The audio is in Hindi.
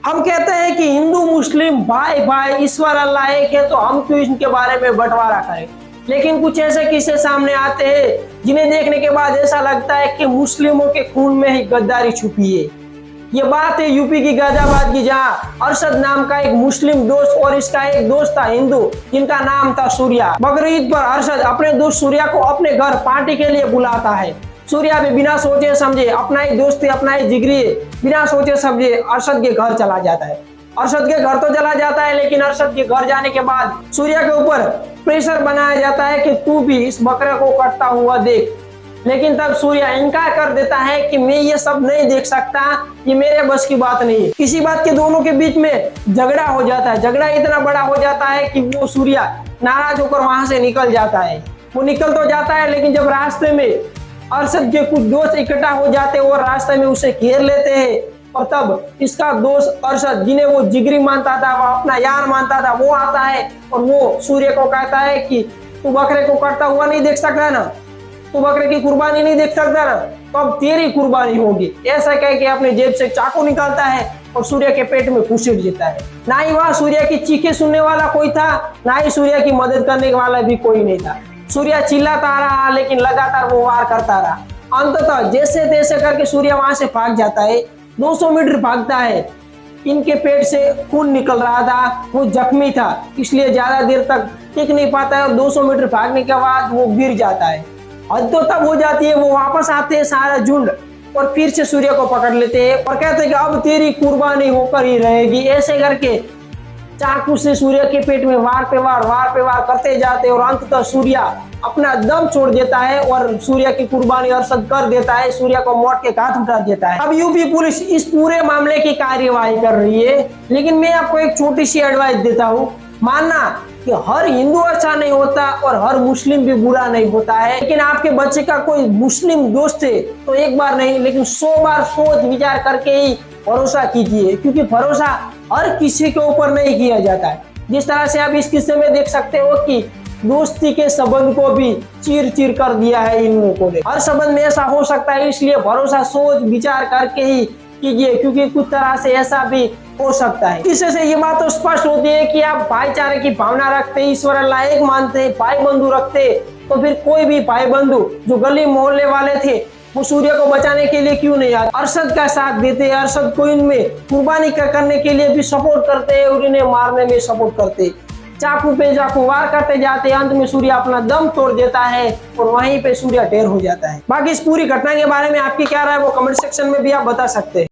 हम कहते हैं कि हिंदू मुस्लिम भाई भाई ईश्वर अल्लाह एक है, तो हम क्यों इनके बारे में बंटवारा करें। लेकिन कुछ ऐसे किस्से सामने आते हैं जिन्हें देखने के बाद ऐसा लगता है कि मुस्लिमों के खून में ही गद्दारी छुपी है। ये बात है यूपी की गाजियाबाद की, जहाँ अरशद नाम का एक मुस्लिम दोस्त और इसका एक दोस्त था हिंदू, जिनका नाम था सूर्या। बकरीद पर अरशद अपने दोस्त सूर्या को अपने घर पार्टी के लिए बुलाता है। सूर्या भी बिना सोचे समझे, अपना ही दोस्त है, अपना ही जिगरी है, बिना सोचे समझे अरशद के घर चला जाता है। अरशद के घर तो चला जाता है, लेकिन अरशद के घर जाने के बाद सूर्या के ऊपर प्रेशर बनाया जाता है कि तू भी इस बकरे को कटता हुआ देख। लेकिन तब सूर्या इनकार कर देता है कि मैं ये सब नहीं देख सकता, ये मेरे बस की बात नहीं है। किसी बात के दोनों के बीच में झगड़ा हो जाता है। झगड़ा इतना बड़ा हो जाता है कि वो सूर्या नाराज होकर वहां से निकल जाता है। वो निकल तो जाता है, लेकिन जब रास्ते में अरशद के कुछ दोस्त इकट्ठा हो जाते हैं और रास्ते में उसे घेर लेते हैं, और तब इसका दोस्त अरशद, जिन्हें वो जिगरी मानता था, वो अपना यार मानता था, वो आता है और वो सूर्य को कहता है कि तू बकरे को कटता हुआ नहीं देख सकता ना, तू बकरे की कुर्बानी नहीं देख सकता ना, तो अब तेरी कुर्बानी होगी। ऐसा कह के अपने जेब से चाकू निकालता है और सूर्य के पेट में घुसेड़ देता है। ना ही वहाँ सूर्य की चीखें सुनने वाला कोई था, ना ही सूर्य की मदद करने वाला भी कोई नहीं था। सूर्य चिल्लाता रहा, लेकिन लगातार वो वार करता रहा। अंततः जैसे तैसे करके सूर्य वहां से भाग जाता है। 200 मीटर भागता है। इनके पेट से खून निकल रहा था, वो जख्मी था, इसलिए ज्यादा देर तक टिक नहीं पाता है और 200 मीटर भागने के बाद वो गिर जाता है। हद तो तब हो जाती है, वो वापस आते हैं सारा झुंड और फिर से सूर्य को पकड़ लेते हैं और कहते हैं कि अब तेरी कुर्बानी होकर ही रहेगी। ऐसे करके चाकू से सूर्य के पेट में वार पे वार करते जाते और अंततः सूर्य अपना दम छोड़ देता है और सूर्य की कुर्बानी अरशद कर देता है। सूर्य को मौत के घाट उतार देता है। अब यूपी पुलिस इस पूरे मामले की कार्यवाही कर रही है, लेकिन मैं आपको एक छोटी सी एडवाइस देता हूँ। मानना कि हर हिंदू अच्छा नहीं होता और हर मुस्लिम भी बुरा नहीं होता है, लेकिन आपके बच्चे का कोई मुस्लिम दोस्त है तो एक बार नहीं लेकिन 100 बार सोच विचार करके ही भरोसा कीजिए, क्योंकि भरोसा हर किसी के ऊपर नहीं किया जाता है। जिस तरह से आप इस किस्से में देख सकते हो कि दोस्ती के संबंध को भी चीर चीर कर दिया है इन लोगों ने। हर संबंध में ऐसा हो सकता है, इसलिए भरोसा सोच विचार करके ही कीजिए, क्योंकि कुछ तरह से ऐसा भी हो सकता है। इससे से ये बात तो स्पष्ट होती है कि आप भाईचारे की भावना रखते, ईश्वर अल्लाह एक मानते, भाई बंधु रखते, तो फिर कोई भी भाई बंधु जो गली मोहल्ले वाले थे वो सूर्य को बचाने के लिए क्यों नहीं आते, अरशद का साथ देते, अरशद को इनमें कुर्बानी करने के लिए भी सपोर्ट करते हैं और इन्हें मारने में सपोर्ट करते। चाकू पे चाकू वार करते जाते, अंत में सूर्य अपना दम तोड़ देता है और वहीं पे सूर्य ढेर हो जाता है। बाकी इस पूरी घटना के बारे में आपकी क्या राय है वो कमेंट सेक्शन में भी आप बता सकते हैं।